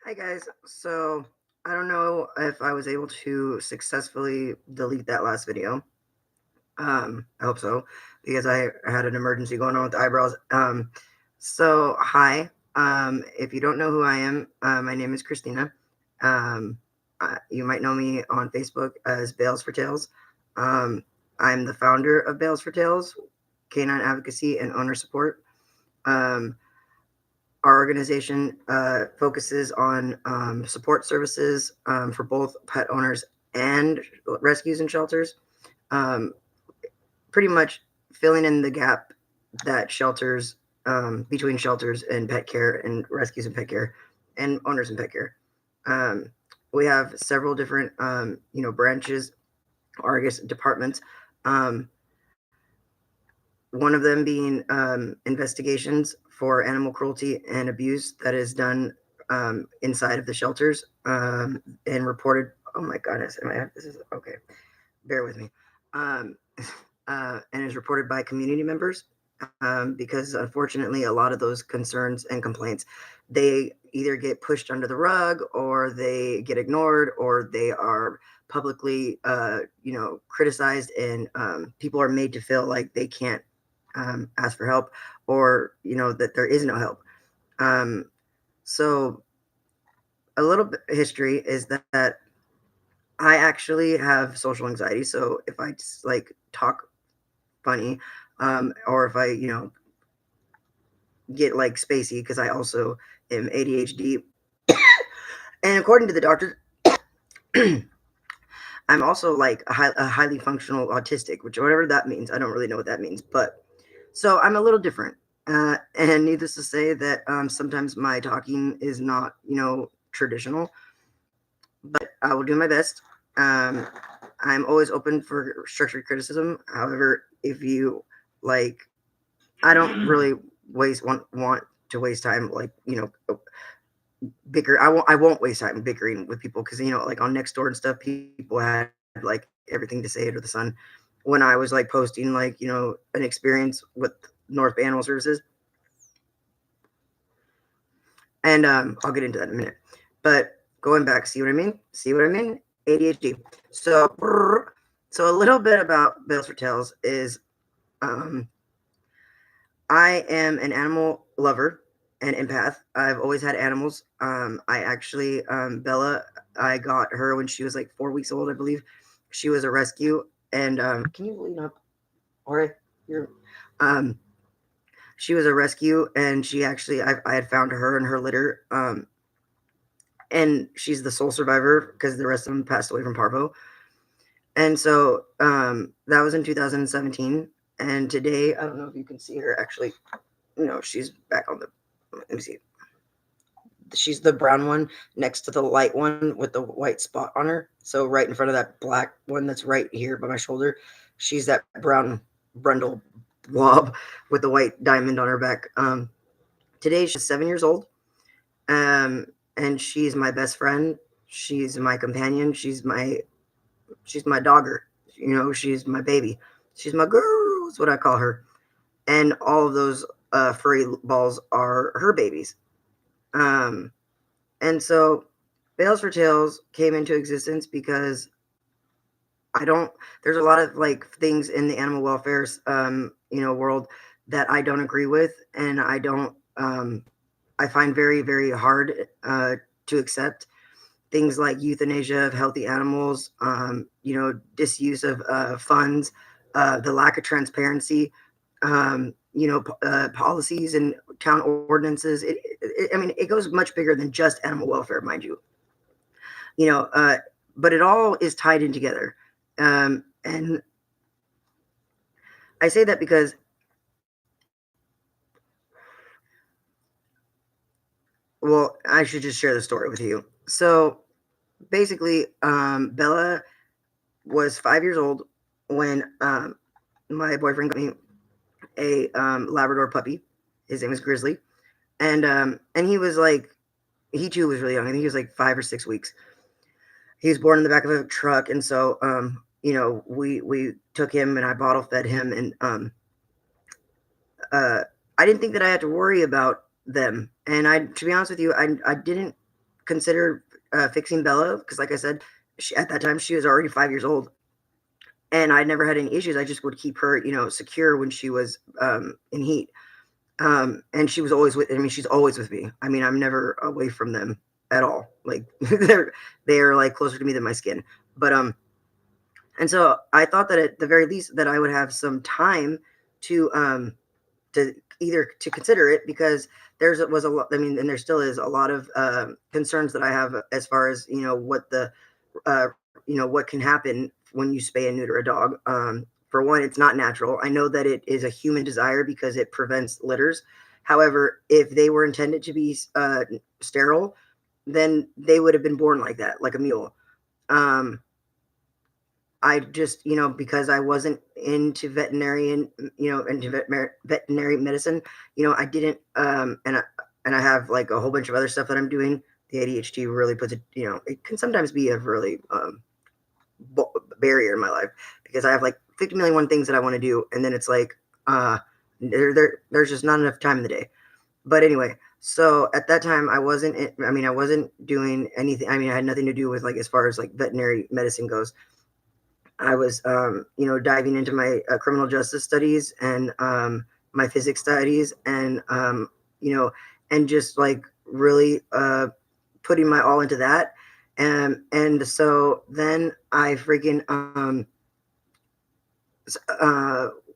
Hi guys. So I don't know if I was able to successfully delete that last video. I hope so because I had an emergency going on with the eyebrows. So hi. If you don't know who I am, my name is Christina. Um, you might know me on Facebook as Bales for Tails. Um, I'm the founder of Bales for Tails, Canine Advocacy and Owner Support. Um, our organization focuses on support services for both pet owners and rescues and shelters, um, pretty much filling in the gap that shelters between shelters and pet care and rescues and pet care and owners and pet care. Um, we have several different branches or I guess departments. Um, One of them being investigations for animal cruelty and abuse that is done inside of the shelters and reported. Oh my goodness, this is okay. Bear with me. Um, and is reported by community members because unfortunately, a lot of those concerns and complaints they either get pushed under the rug or they get ignored or they are publicly criticized and people are made to feel like they can't ask for help or that there is no help. um, so a little bit history is that I actually have social anxiety. So if I just like talk funny, or if I get like spacey because I also am ADHD, and according to the doctor, I'm also like a highly functional autistic, which whatever that means, I don't really know what that means, but so I'm a little different. And needless to say that sometimes my talking is not, traditional, but I will do my best. Um, I'm always open for structured criticism. However, if you like, I don't really want to waste time like bicker. I won't waste time bickering with people because like on Nextdoor and stuff, people had like everything to say under the sun. When I was like posting like an experience with North Bay Animal Services, and I'll get into that in a minute. But going back, see what I mean? See what I mean? ADHD. So so a little bit about Bills for Tails is um, I am an animal lover and empath. I've always had animals. I actually, Bella, I got her when she was like 4 weeks old, I believe. She was a rescue. And can you lean up? Or you're, um, she was a rescue, and she actually, I had found her and her litter. And she's the sole survivor because the rest of them passed away from parvo. And so that was in 2017. And today, I don't know if you can see her actually. No, she's back on the. Let me see. She's the brown one next to the light one with the white spot on her. So right in front of that black one that's right here by my shoulder, she's that brown brundle blob with the white diamond on her back. Today she's 7 years old, and she's my best friend. She's my companion. She's my dogger. She's my baby. She's my girl. Is what I call her. And all of those furry balls are her babies. Um, And so Bales for Tails came into existence because I don't there's a lot of like things in the animal welfare world that I don't agree with and I find very, very hard to accept things like euthanasia of healthy animals, disuse of funds, the lack of transparency, policies and town ordinances. I mean, it goes much bigger than just animal welfare, mind you. you know, uh, but it all is tied in together. And I say that because, well, I should just share the story with you. So basically, Bella was 5 years old when my boyfriend got me a Labrador puppy. His name was Grizzly, and he was like, he too was really young. I think he was like 5 or 6 weeks. He was born in the back of a truck, and so we took him and I bottle fed him, and uh, I didn't think that I had to worry about them. And to be honest with you, I didn't. consider fixing Bella because, like I said, at that time she was already 5 years old, and I never had any issues. I just would keep her, secure when she was in heat. And she was always with. I mean, she's always with me. I mean, I'm never away from them at all. Like they're like closer to me than my skin. But and so I thought that at the very least that I would have some time to to either to consider it because there's was a lot. I mean, and there still is a lot of concerns that I have as far as what the uh, what can happen when you spay and neuter a dog. For one, it's not natural. I know that it is a human desire because it prevents litters. However, if they were intended to be sterile, then they would have been born like that, like a mule. Um, I just, because I wasn't into veterinary medicine, I didn't, and I have like a whole bunch of other stuff that I'm doing. The ADHD really puts it, it can sometimes be a really barrier in my life because I have like 50 million one things that I want to do, and then it's like, there's just not enough time in the day. But anyway, so at that time, I wasn't doing anything. I mean, I had nothing to do with like as far as like veterinary medicine goes. I was, diving into my criminal justice studies and my physics studies, and and just like really putting my all into that. And so then I freaking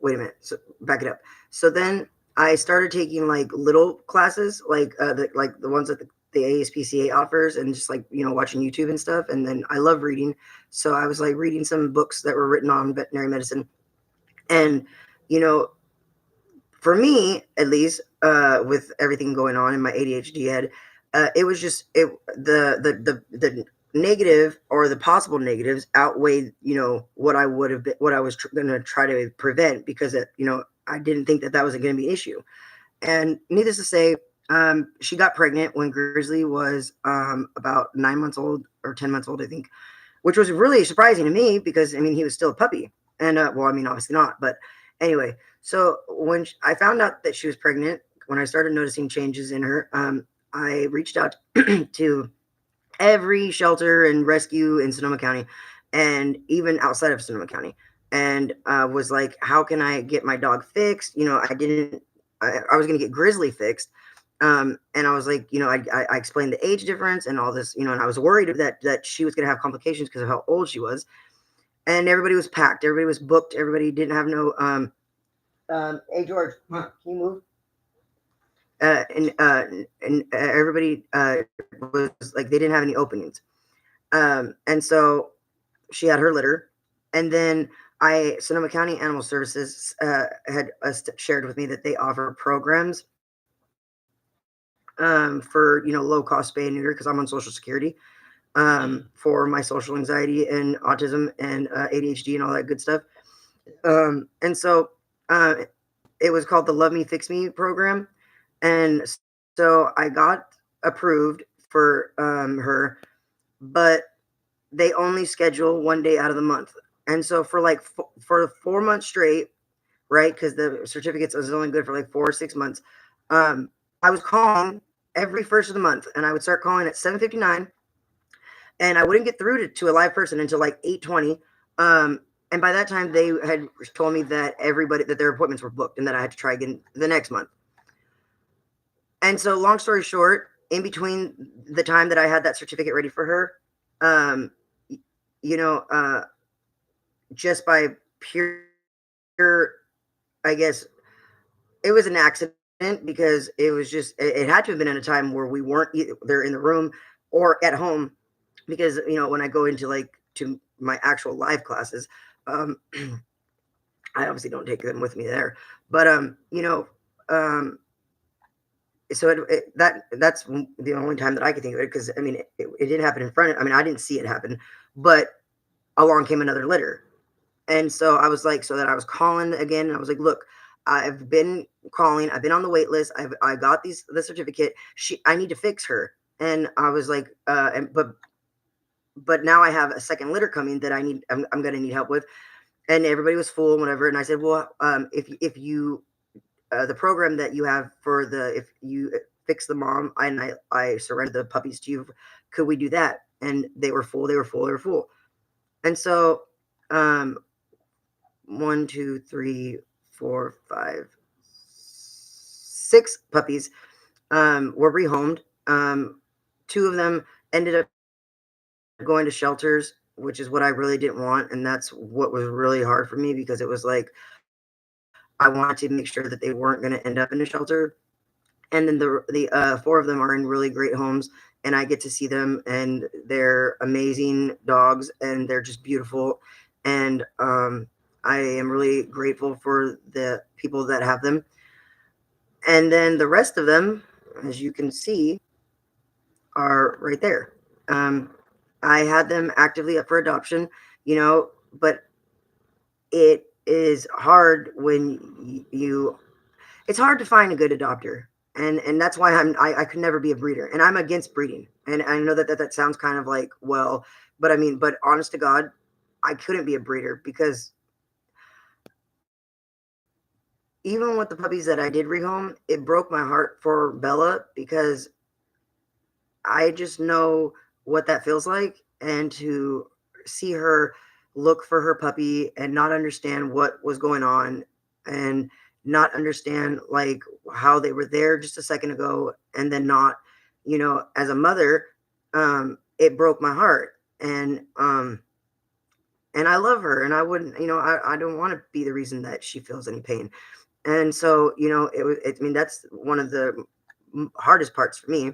wait a minute, so back it up. So then I started taking like little classes, like the ones that the ASPCA offers, and just like watching YouTube and stuff. And then I love reading, so I was like reading some books that were written on veterinary medicine. And you know, for me at least, with everything going on in my ADHD head, it was just the negative or the possible negatives outweighed what I would have been, what I was going to try to prevent because I didn't think that was going to be an issue. And needless to say, she got pregnant when Grizzly was about 9 months old or 10 months old, I think, which was really surprising to me because I mean he was still a puppy, and well, I mean obviously not, but anyway. So when I found out that she was pregnant, when I started noticing changes in her, I reached out to every shelter and rescue in Sonoma County, and even outside of Sonoma County, and was like, how can I get my dog fixed? I didn't. I was going to get Grizzly fixed, and I was like, I explained the age difference and all this, and I was worried that she was going to have complications because of how old she was, and everybody was packed, everybody was booked, everybody didn't have no. Hey George, can you move? And everybody was like they didn't have any openings, and so she had her litter, and then Sonoma County Animal Services had shared with me that they offer programs for low cost spay and neuter because I'm on Social Security for my social anxiety and autism and ADHD and all that good stuff. And so uh, it was called the Love Me Fix Me program, and so I got approved for her, but they only schedule one day out of the month. And so for like for 4 months straight, right? Because the certificates is only good for like 4 or 6 months. I was calling every first of the month, and I would start calling at 7:59, and I wouldn't get through to a live person until like 8:20. And by that time, they had told me that everybody that their appointments were booked, and that I had to try again the next month. And so, long story short, in between the time that I had that certificate ready for her, um, you know, uh, just by pure, I guess it was an accident because it was just it had to have been at a time where we weren't either in the room or at home because when I go into like to my actual live classes, um, I obviously don't take them with me there, but um, so that's the only time that I could think of it because I mean it didn't happen in front of, I mean I didn't see it happen, but along came another litter. And so I was like, so that I was calling again, and I was like, look, I've been calling, I've been on the wait list, I got the certificate. I need to fix her. And I was like, but now I have a second litter coming that I'm gonna need help with. And everybody was full and whatever. And I said, well, if you the program that you have for the if you fix the mom and I surrendered the puppies to you. Could we do that? And they were full. They were full. They were full. And so, 1, 2, 3, 4, 5, 6 puppies were rehomed. 2 of them ended up going to shelters, which is what I really didn't want, and that's what was really hard for me because it was like I wanted to make sure that they weren't going to end up in a shelter. And then the 4 of them are in really great homes, and I get to see them, and they're amazing dogs, and they're just beautiful, and I am really grateful for the people that have them. And then the rest of them, as you can see, are right there. I had them actively up for adoption, but it is hard when it's hard to find a good adopter. And that's why I could never be a breeder, and I'm against breeding. And I know that sounds kind of like, well, but I mean, but honest to God, I couldn't be a breeder because even with the puppies that I did rehome, it broke my heart for Bella because I just know what that feels like, and to see her look for her puppy and not understand what was going on and not understand like how they were there just a second ago and then not, as a mother, it broke my heart. And I love her, and I wouldn't, I don't want to be the reason that she feels any pain. And so, I mean, that's one of the hardest parts for me.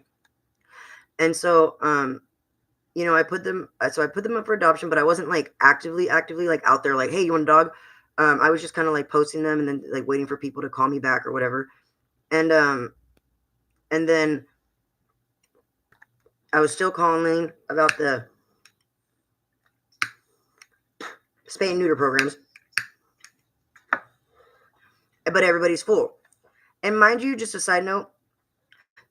And so, I put them up for adoption, but I wasn't like actively like out there like, hey, you want a dog? I was just kind of like posting them and then like waiting for people to call me back or whatever. And then I was still calling about the spay and neuter programs, but everybody's full. And mind you, just a side note,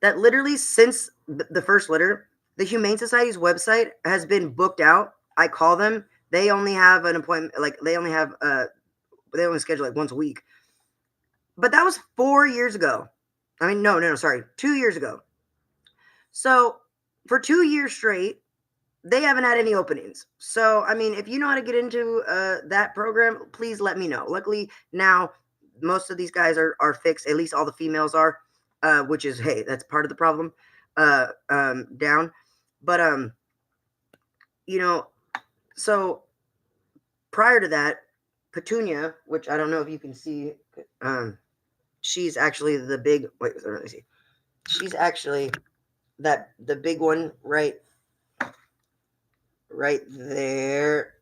that literally since the first litter, the Humane Society's website has been booked out. I call them. They only have an appointment. Like they only schedule like once a week. But that was 4 years ago. I mean, no, sorry, 2 years ago. So for 2 years straight, they haven't had any openings. So, I mean, if you know how to get into that program, please let me know. Luckily, now most of these guys are fixed. At least all the females are, which is, hey, that's part of the problem down. But, so prior to that, Petunia, which I don't know if you can see, she's actually the big, wait, let me see. She's actually the big one right there,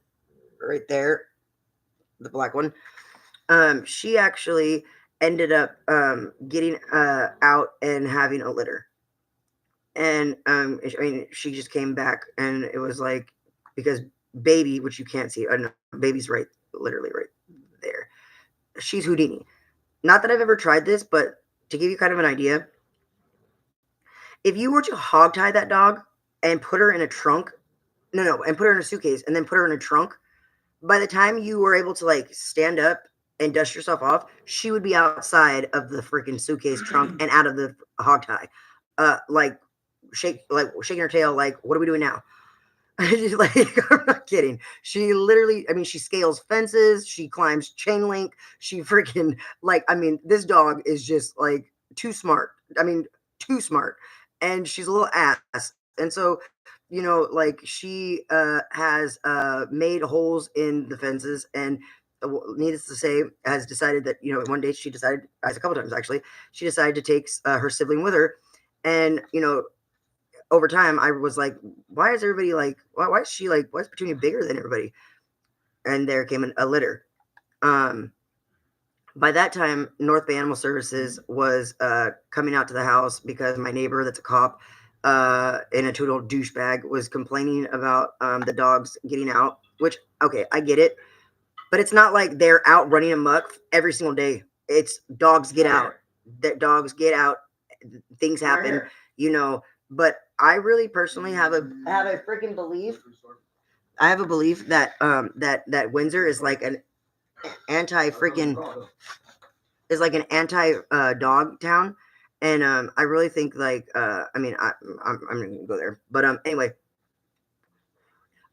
the black one. She actually ended up getting out and having a litter. And I mean, she just came back, and it was like, because baby, which you can't see, I know baby's literally right there. She's Houdini. Not that I've ever tried this, but to give you kind of an idea, if you were to hog tie that dog and put her in a trunk, and put her in a suitcase and then put her in a trunk, by the time you were able to like stand up and dust yourself off, she would be outside of the freaking suitcase trunk and out of the hog tie, like shaking her tail, like, what are we doing now? Like, I'm not kidding. She literally, I mean, she scales fences, she climbs chain link, she freaking, like, I mean, this dog is just like too smart. I mean, too smart. And she's a little ass. And so, like she has made holes in the fences, and needless to say, has decided that, one day she decided, as a couple times actually, she decided to take her sibling with her. And, over time, I was like, why is everybody like, why is she like, why is Petunia bigger than everybody? And there came a litter. By that time, North Bay Animal Services was coming out to the house because my neighbor, that's a cop, in a total douchebag, was complaining about the dogs getting out, which, okay, I get it. But it's not like they're out running amok every single day. It's dogs get out. That dogs get out. Things happen, But I really personally have a freaking belief. I have a belief that that Windsor is like an anti dog town, And I really think like I mean I'm gonna go there, but anyway,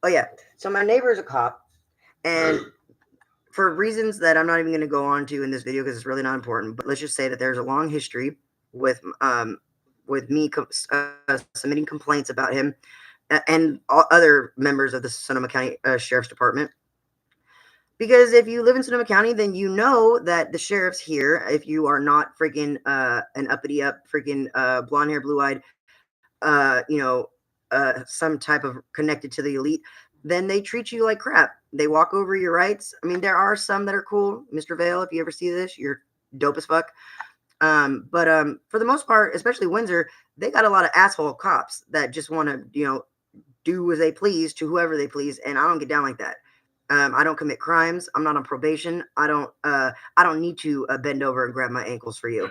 oh yeah, so my neighbor is a cop, and for reasons that I'm not even going to go on to in this video because it's really not important, but let's just say that there's a long history with me submitting complaints about him and all other members of the Sonoma County Sheriff's Department. Because if you live in Sonoma County, then you know that the sheriffs here, if you are not freaking an uppity up freaking blonde hair, blue eyed, you know, some type of connected to the elite, then they treat you like crap. They walk over your rights. I mean, there are some that are cool. Mr. Vale, if you ever see this, you're dope as fuck. But for the most part, especially Windsor, they got a lot of asshole cops that just want to, you know, do as they please to whoever they please, and I don't get down like that. I don't commit crimes. I'm not on probation. I don't need to bend over and grab my ankles for you.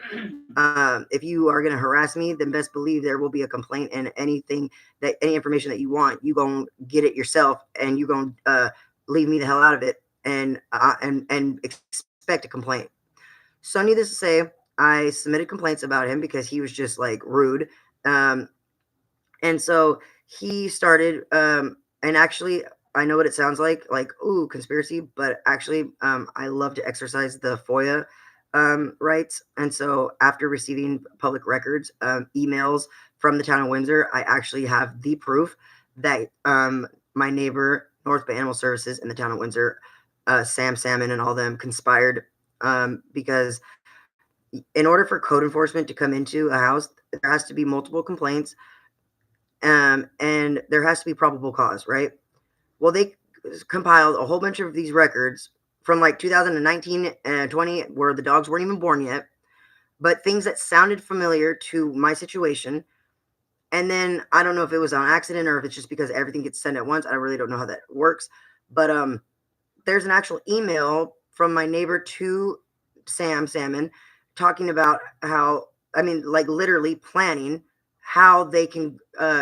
If you are going to harass me, then best believe there will be a complaint, and anything that any information that you want, you gonna get it yourself, and you gonna leave me the hell out of it, and expect a complaint. So needless to say, I submitted complaints about him because he was just like rude. Um, and so he started, and actually, I know what it sounds like, ooh, conspiracy, but actually, I love to exercise the FOIA rights. And so after receiving public records, emails from the town of Windsor, I actually have the proof that my neighbor, North Bay Animal Services in the town of Windsor, Sam Salmon and all them conspired because in order for code enforcement to come into a house, there has to be multiple complaints, and there has to be probable cause, right? Well, they compiled a whole bunch of these records from like 2019 and 20, where the dogs weren't even born yet, but things that sounded familiar to my situation. And then I don't know if it was on accident or if it's just because everything gets sent at once. I really don't know how that works. But there's an actual email from my neighbor to Sam Salmon talking about how, I mean, like literally planning how they can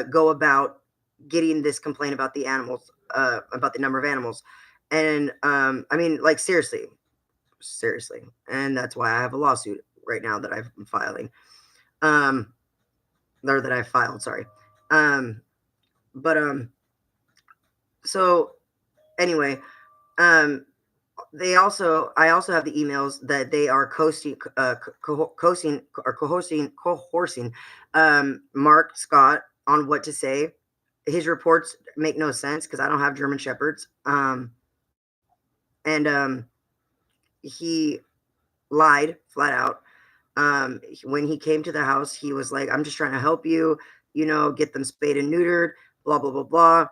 go about getting this complaint about the animals, about the number of animals. And I mean, like seriously. And that's why I have a lawsuit right now that I'm filing. Um, or that I filed, sorry. Um, but so anyway, um, I also have the emails that they are coercing Mark Scott on what to say. His reports make no sense because I don't have German shepherds. And he lied flat out. When he came to the house, he was like, "I'm just trying to help you, you know, get them spayed and neutered, blah blah blah blah."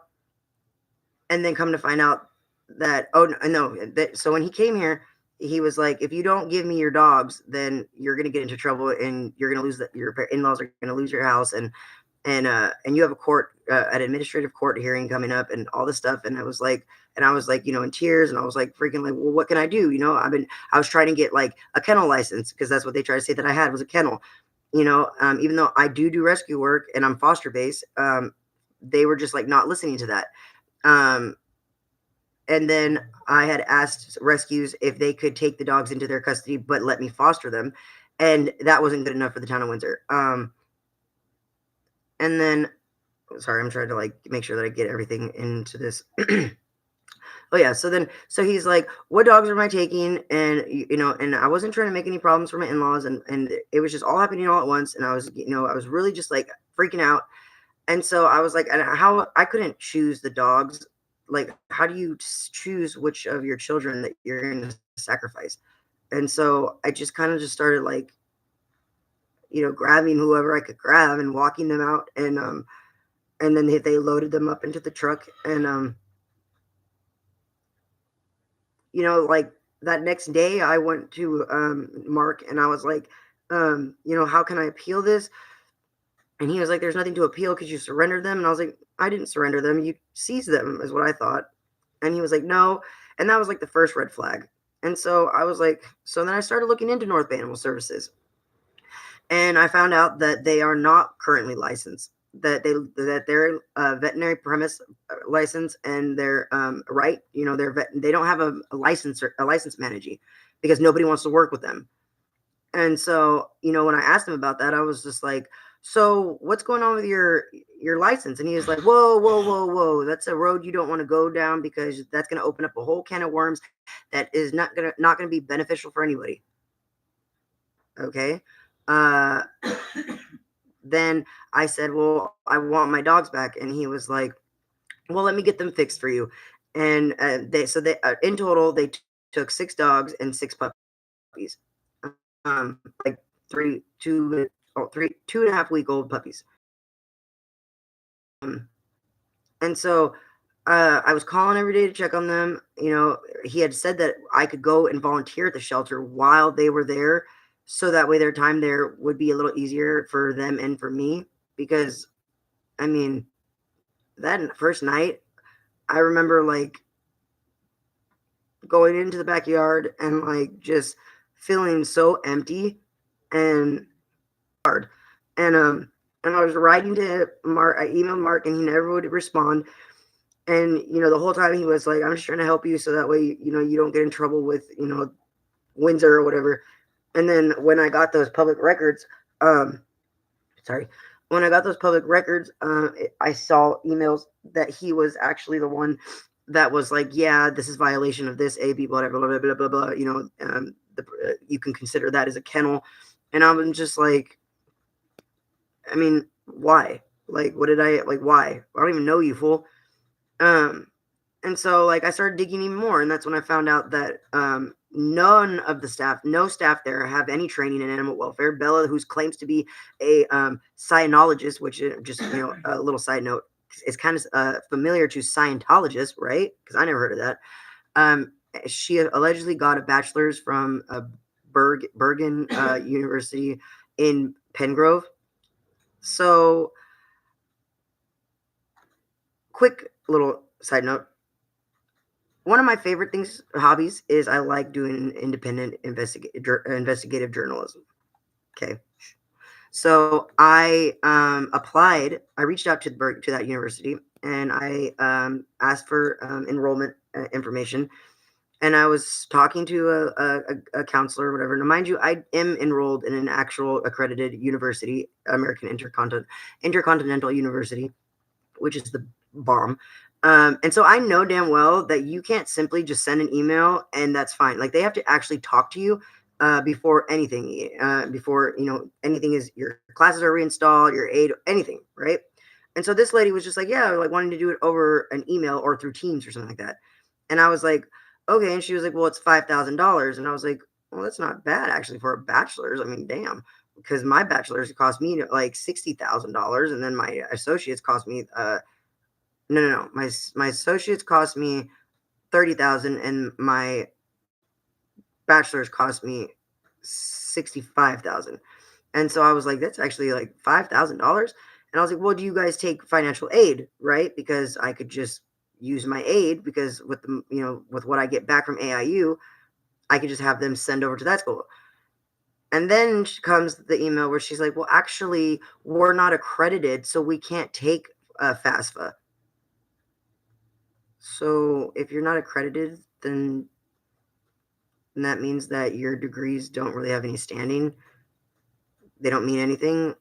And then come to find out that, oh no, so when he came here, he was like, if you don't give me your dogs, then you're gonna get into trouble and you're gonna lose your in-laws are gonna lose your house, and you have a court an administrative court hearing coming up and all this stuff. And I was like, you know, in tears, and I was like freaking like, well, what can I do? You know, I was trying to get like a kennel license because that's what they tried to say that I had was a kennel. You know, even though I do rescue work and I'm foster base, they were just like not listening to that. Um, and then I had asked rescues if they could take the dogs into their custody, but let me foster them. And that wasn't good enough for the town of Windsor. And then, sorry, I'm trying to like make sure that I get everything into this. Oh yeah. So he's like, what dogs am I taking? And, you know, and I wasn't trying to make any problems for my in-laws, and it was just all happening all at once. And I was, you know, I was really just like freaking out. And so I was like, and how I couldn't choose the dogs. Like, how do you choose which of your children that you're going to sacrifice? And so I just kind of just started like, you know, grabbing whoever I could grab and walking them out. And then they loaded them up into the truck. And, you know, like that next day I went to Mark and I was like, you know, how can I appeal this? And he was like, there's nothing to appeal because you surrendered them. And I was like, I didn't surrender them. You seized them, is what I thought. And he was like, no. And that was like the first red flag. And so I was like, so then I started looking into North Bay Animal Services. And I found out that they are not currently licensed, that they're veterinary premise license, and they're right, you know, they don't have a license or a license manager because nobody wants to work with them. And so, when I asked him about that, I was just like, "So, what's going on with your license?" And he was like, "Whoa, whoa, whoa, whoa! That's a road you don't want to go down because that's going to open up a whole can of worms that is not gonna be beneficial for anybody." Okay. Uh, then I said, "Well, I want my dogs back," and he was like, "Well, let me get them fixed for you." And they in total took 6 dogs and 6 puppies, like three, two, oh, 2.5 week old puppies. Um, and so I was calling every day to check on them. He had said that I could go and volunteer at the shelter while they were there, so that way their time there would be a little easier for them and for me. Because I mean, that first night, I remember like going into the backyard and like just feeling so empty and hard. And and I was writing to Mark. I emailed Mark and he never would respond. And the whole time he was like, "I'm just trying to help you so that way you don't get in trouble with Windsor or whatever." And then when I got those public records, sorry, when I got those public records, I saw emails that he was actually the one that was like, "Yeah, this is violation of this AB, whatever, blah blah blah blah blah." You can consider that as a kennel, and I was just like, I mean, why? Like, what did I like? Why? I don't even know you, fool. Um, and so like I started digging even more, and that's when I found out that none of the staff, no staff there, have any training in animal welfare. Bella, who claims to be a cynologist, which is just a little side note, is kind of familiar to Scientologists, right? Because I never heard of that. She allegedly got a bachelor's from Bergen University in Pengrove. So, quick little side note. One of my favorite hobbies, is I like doing independent investigative journalism. Okay. So I applied. I reached out to that university, and I asked for enrollment information. And I was talking to a counselor or whatever. Now, mind you, I am enrolled in an actual accredited university, American Intercontinental University, which is the bomb. And so I know damn well that you can't simply just send an email and that's fine. Like they have to actually talk to you before anything, before anything is your classes are reinstalled, your aid, anything, right? And so this lady was just like, yeah, like wanting to do it over an email or through Teams or something like that. And I was like, okay. And she was like, well, it's $5,000. And I was like, well, that's not bad actually for a bachelor's. I mean, damn, because my bachelor's cost me like $60,000, and then my associates cost me no. My associates cost me 30,000, and my bachelor's cost me 65,000. And so I was like, that's actually like $5,000. And I was like, well, do you guys take financial aid, right? Because I could just use my aid, because with the with what I get back from AIU, I could just have them send over to that school. And then comes the email where she's like, well, actually, we're not accredited, so we can't take FAFSA. So if you're not accredited, then that means that your degrees don't really have any standing. They don't mean anything.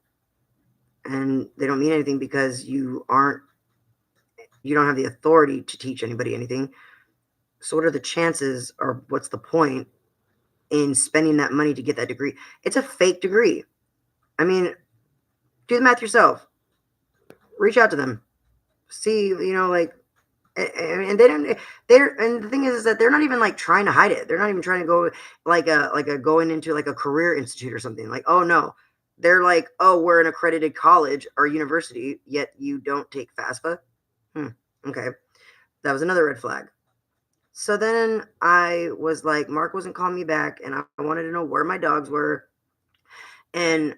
And they don't mean anything because you don't have the authority to teach anybody anything. So what are the chances, or what's the point in spending that money to get that degree? It's a fake degree. I mean, do the math yourself. Reach out to them. See, like, and they don't. And the thing is that they're not even like trying to hide it. They're not even trying to go like a going into like a career institute or something. Like, oh no, they're like, oh, we're an accredited college or university, yet you don't take FAFSA. Okay, that was another red flag. So then I was like, Mark wasn't calling me back, and I wanted to know where my dogs were. And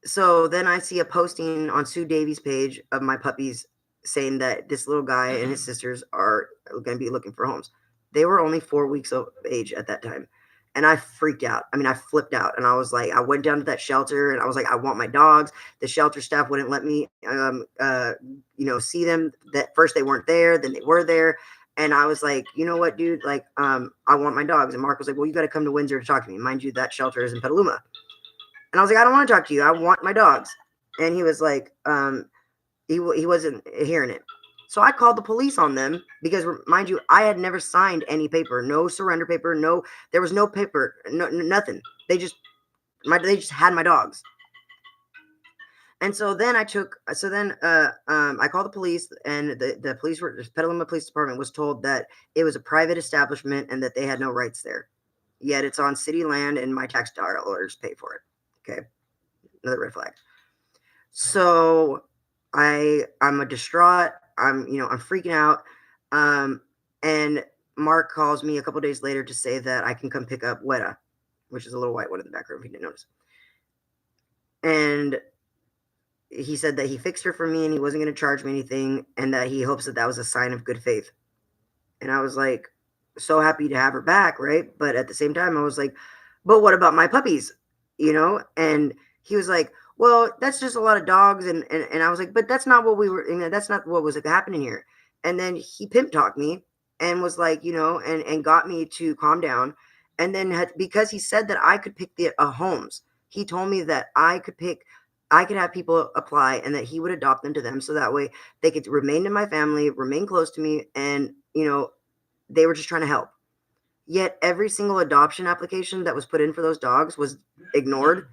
so then I see a posting on Sue Davies' page of my puppies saying that this little guy and his sisters are going to be looking for homes. They were only 4 weeks of age at that time. And I freaked out. I mean, I flipped out, and I was like, I went down to that shelter, and I was like, I want my dogs. The shelter staff wouldn't let me, see them. That first they weren't there, then they were there. And I was like, you know what, dude? Like, I want my dogs. And Mark was like, well, you got to come to Windsor to talk to me. Mind you, that shelter is in Petaluma. And I was like, I don't want to talk to you. I want my dogs. And he was like, he wasn't hearing it. So I called the police on them because, mind you, I had never signed any paper, no surrender paper, no, there was no paper, no, nothing. They just had my dogs. And so then I called the police, and the police were, the Petaluma Police Department was told that it was a private establishment and that they had no rights there. Yet it's on city land and my tax dollars pay for it. Okay. Another red flag. So I'm a distraught. I'm freaking out. And Mark calls me a couple days later to say that I can come pick up Weta, which is a little white one in the background if you didn't notice. And he said that he fixed her for me and he wasn't going to charge me anything, and that he hopes that that was a sign of good faith. And I was like, so happy to have her back, right? But at the same time, I was like, but what about my puppies? And he was like, well, that's just a lot of dogs. And I was like, but that's not what we were, that's not what was happening here. And then he pimp talked me and was like, and got me to calm down. And then because he said that I could pick the homes, he told me that I could have people apply and that he would adopt them to them. So that way they could remain in my family, remain close to me. And, they were just trying to help. Yet every single adoption application that was put in for those dogs was ignored.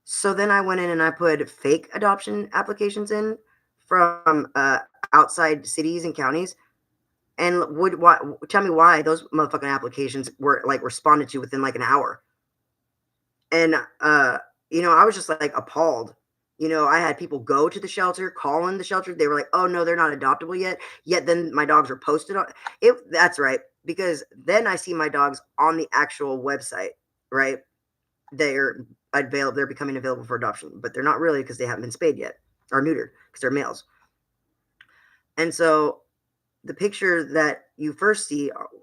So then I went in and I put fake adoption applications in from outside cities and counties. And tell me why those motherfucking applications were like responded to within like an hour. And I was just like appalled. I had people go to the shelter, call in the shelter. They were like, "Oh no, they're not adoptable yet." Yet then my dogs were posted on it. That's right, because then I see my dogs on the actual website. Right, they're available. They're becoming available for adoption, but they're not really because they haven't been spayed yet or neutered because they're males. And so the picture that you first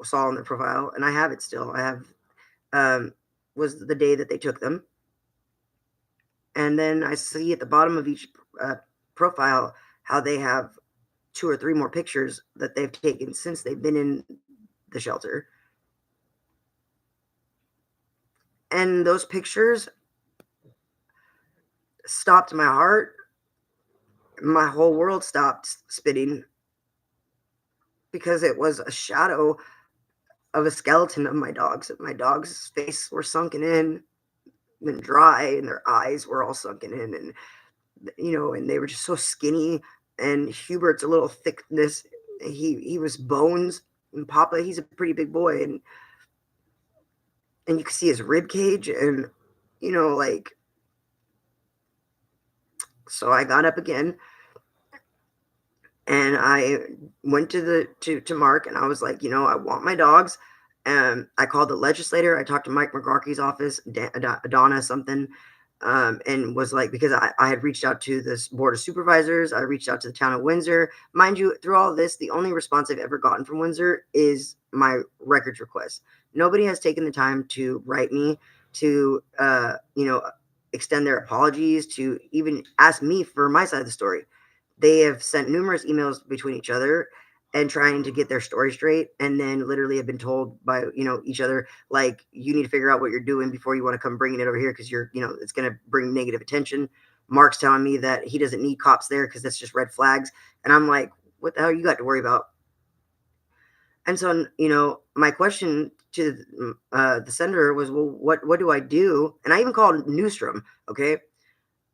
saw on the profile, and I have it still. I have was the day that they took them. And then I see at the bottom of each profile how they have 2 or 3 more pictures that they've taken since they've been in the shelter. And those pictures stopped my heart. My whole world stopped spinning because it was a shadow of a skeleton of my dogs. My dogs' faces were sunken in and dry, and their eyes were all sunken in, and and they were just so skinny. And Hubert's a little thickness. He was bones, and Papa, he's a pretty big boy, and you can see his rib cage, and like. So I got up again, and I went to Mark, and I was like, I want my dogs. And I called the legislator. I talked to Mike McGarkey's office, Donna something, and was like, because I had reached out to this board of supervisors. I reached out to the town of Windsor. Mind you, through all of this, the only response I've ever gotten from Windsor is my records request. Nobody has taken the time to write me, to, extend their apologies, to even ask me for my side of the story. They have sent numerous emails between each other and trying to get their story straight, and then literally have been told by each other, like, you need to figure out what you're doing before you want to come bringing it over here, because it's going to bring negative attention. Mark's telling me that he doesn't need cops there because that's just red flags, and I'm like, what the hell you got to worry about? And so my question to the senator was, well, what do I do? And I even called Newstrom, okay.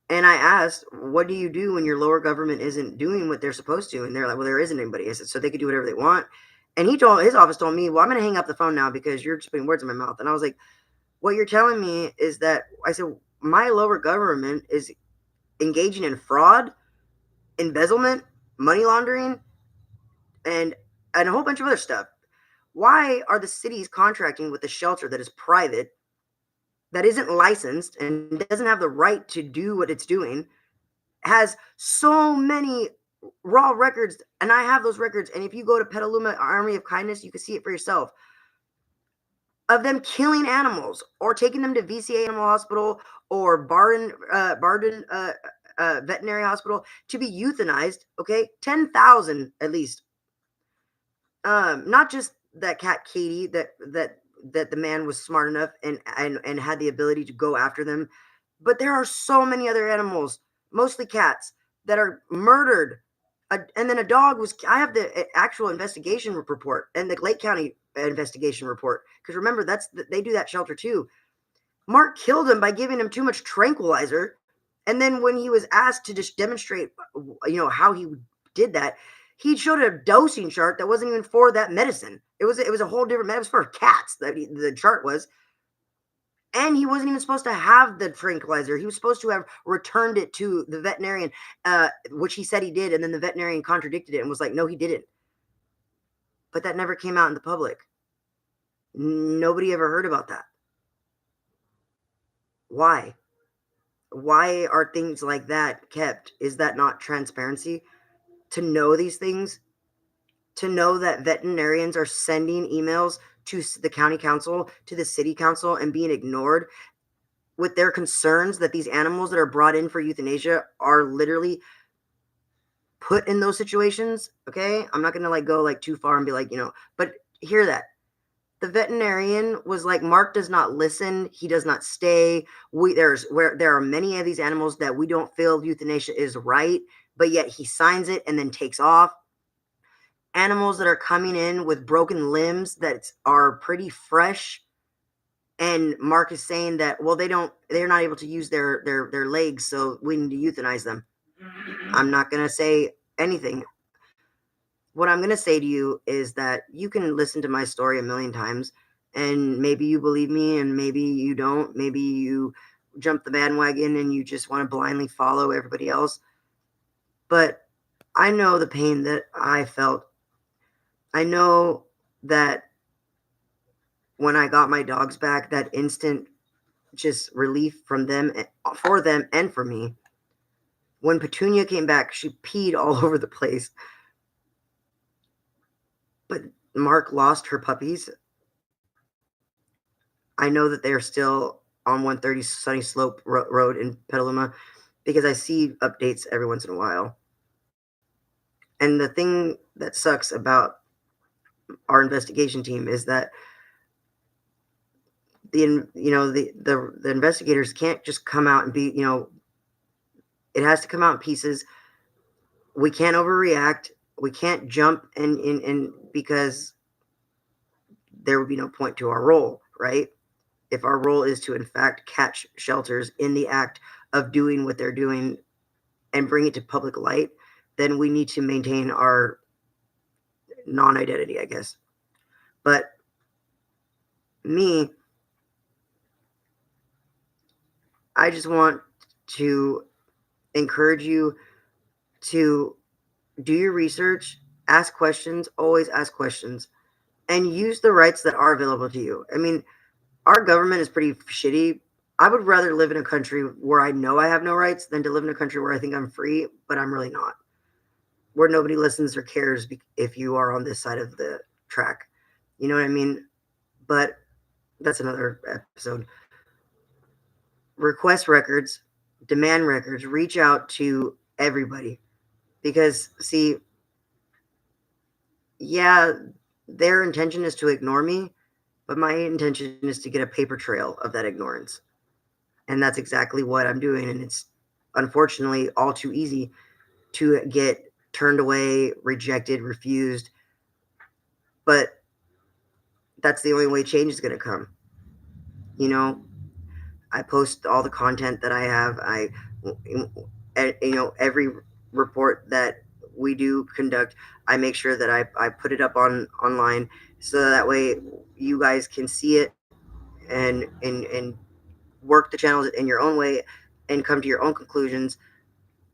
And I asked, what do you do when your lower government isn't doing what they're supposed to? And they're like, well, there isn't anybody. I said, so they could do whatever they want. And his office told me, well, I'm going to hang up the phone now because you're just putting words in my mouth. And I was like, what you're telling me is that, I said, my lower government is engaging in fraud, embezzlement, money laundering, and a whole bunch of other stuff. Why are the cities contracting with a shelter that is private, that isn't licensed, and doesn't have the right to do what it's doing, has so many raw records, and I have those records, and if you go to Petaluma Army of Kindness, you can see it for yourself, of them killing animals or taking them to VCA Animal Hospital or Barden Veterinary Hospital to be euthanized, okay? 10,000 at least Not just that cat Katie, that the man was smart enough and had the ability to go after them, but there are so many other animals, mostly cats, that are murdered. And then a dog was. I have the actual investigation report and the Lake County investigation report, because remember they do that shelter too. Mark killed him by giving him too much tranquilizer, and then when he was asked to just demonstrate, how he did that, he showed a dosing chart that wasn't even for that medicine. It was a whole different medicine for cats. The chart was, and he wasn't even supposed to have the tranquilizer. He was supposed to have returned it to the veterinarian, which he said he did, and then the veterinarian contradicted it and was like, "No, he didn't." But that never came out in the public. Nobody ever heard about that. Why? Why are things like that kept? Is that not transparency? To know these things, to know that veterinarians are sending emails to the county council, to the city council, and being ignored with their concerns that these animals that are brought in for euthanasia are literally put in those situations. Okay, I'm not gonna go too far and be but hear that. The veterinarian was like, Mark does not listen. He does not stay. There are many of these animals that we don't feel euthanasia is right, but yet he signs it and then takes off. Animals that are coming in with broken limbs that are pretty fresh, and Mark is saying that, well, they're not able to use their legs, so we need to euthanize them. I'm not gonna say anything. What I'm going to say to you is that you can listen to my story a million times, and maybe you believe me and maybe you don't. Maybe you jump the bandwagon and you just want to blindly follow everybody else. But I know the pain that I felt. I know that when I got my dogs back, that instant just relief from them, for them and for me. When Petunia came back, she peed all over the place. But Mark lost her puppies. I know that they're still on 130 Sunny Slope Road in Petaluma, because I see updates every once in a while. And the thing that sucks about our investigation team is that the investigators can't just come out and be, it has to come out in pieces. We can't overreact. We can't jump and because there would be no point to our role, right? If our role is to, in fact, catch shelters in the act of doing what they're doing and bring it to public light, then we need to maintain our non-identity, I guess. But me, I just want to encourage you to do your research, ask questions, always ask questions, and use the rights that are available to you. I mean, our government is pretty shitty. I would rather live in a country where I know I have no rights than to live in a country where I think I'm free, but I'm really not. Where nobody listens or cares if you are on this side of the track. You know what I mean? But that's another episode. Request records, demand records, reach out to everybody. Because, see, yeah, their intention is to ignore me, but my intention is to get a paper trail of that ignorance. And that's exactly what I'm doing. And it's unfortunately all too easy to get turned away, rejected, refused. But that's the only way change is going to come. I post all the content that I have. Every report that we do conduct, I make sure that I put it up online, so that way you guys can see it and work the channels in your own way and come to your own conclusions.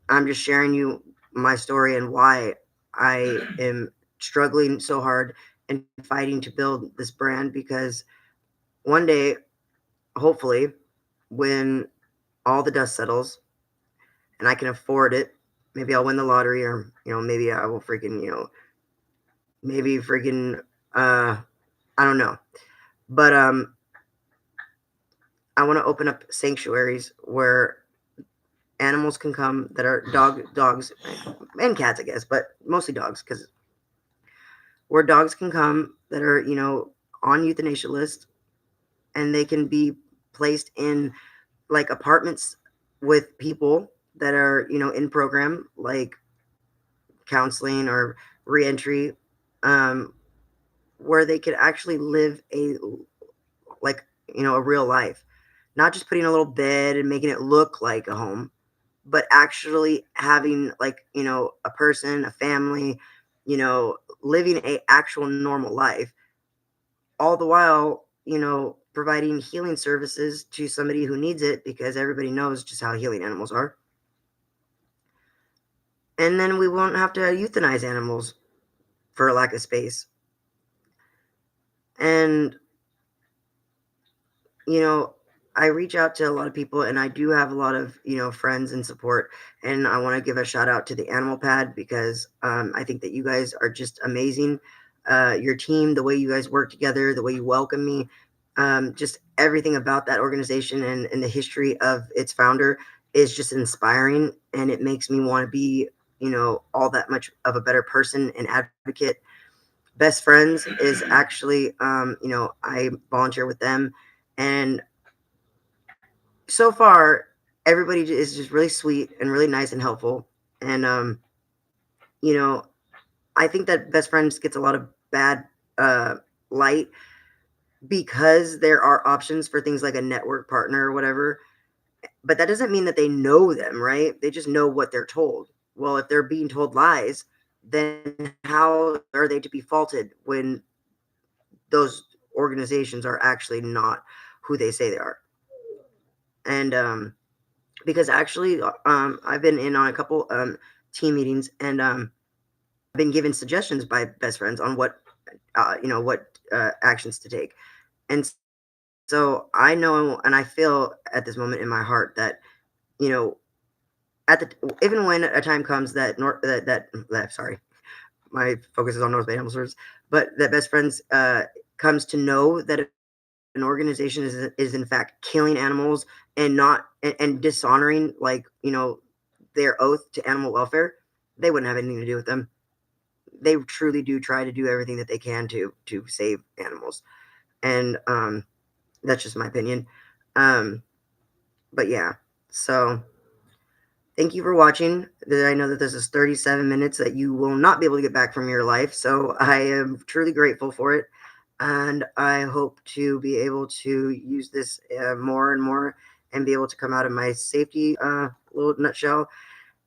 I'm just sharing you my story and why I am struggling so hard and fighting to build this brand, because one day, hopefully, when all the dust settles and I can afford it, maybe I'll win the lottery, or maybe I will maybe freaking I don't know. But I want to open up sanctuaries where animals can come that are dogs and cats, I guess, but mostly dogs, because where dogs can come that are, on euthanasia list, and they can be placed in like apartments with people that are, in program like counseling or reentry, um, where they could actually live like, a real life, not just putting a little bed and making it look like a home, but actually having like, a person, a family, living a actual normal life, all the while, providing healing services to somebody who needs it because everybody knows just how healing animals are. And then we won't have to euthanize animals for a lack of space. And, you know, I reach out to a lot of people and I do have a lot of, friends and support. And I want to give a shout out to the Animal Pad because I think that you guys are just amazing. Your team, the way you guys work together, the way you welcome me, just everything about that organization and the history of its founder is just inspiring. And it makes me want to be, all that much of a better person and advocate. Best Friends is actually, I volunteer with them. And so far, everybody is just really sweet and really nice and helpful. And, you know, I think that Best Friends gets a lot of bad uh, light because there are options for things like a network partner or whatever. But that doesn't mean that they know them, right? They just know what they're told. Well, if they're being told lies, then how are they to be faulted when those organizations are actually not who they say they are? And because actually, I've been in on a couple team meetings and been given suggestions by Best Friends on what actions to take. And so I know and I feel at this moment in my heart that, you know, at the even when a time comes that sorry, my focus is on North Bay Animal Service, but that Best Friends comes to know that an organization is in fact killing animals and not and dishonoring, like, their oath to animal welfare, they wouldn't have anything to do with them. They truly do try to do everything that they can to save animals. And that's just my opinion. um but yeah, so thank you for watching. I know that this is 37 minutes that you will not be able to get back from your life, so I am truly grateful for it. And I hope to be able to use this more and more and be able to come out of my safety little nutshell.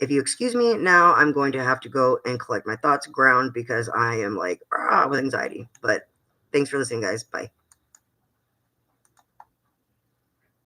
If you excuse me now, I'm going to have to go and collect my thoughts ground because I am like with anxiety. But thanks for listening, guys. Bye.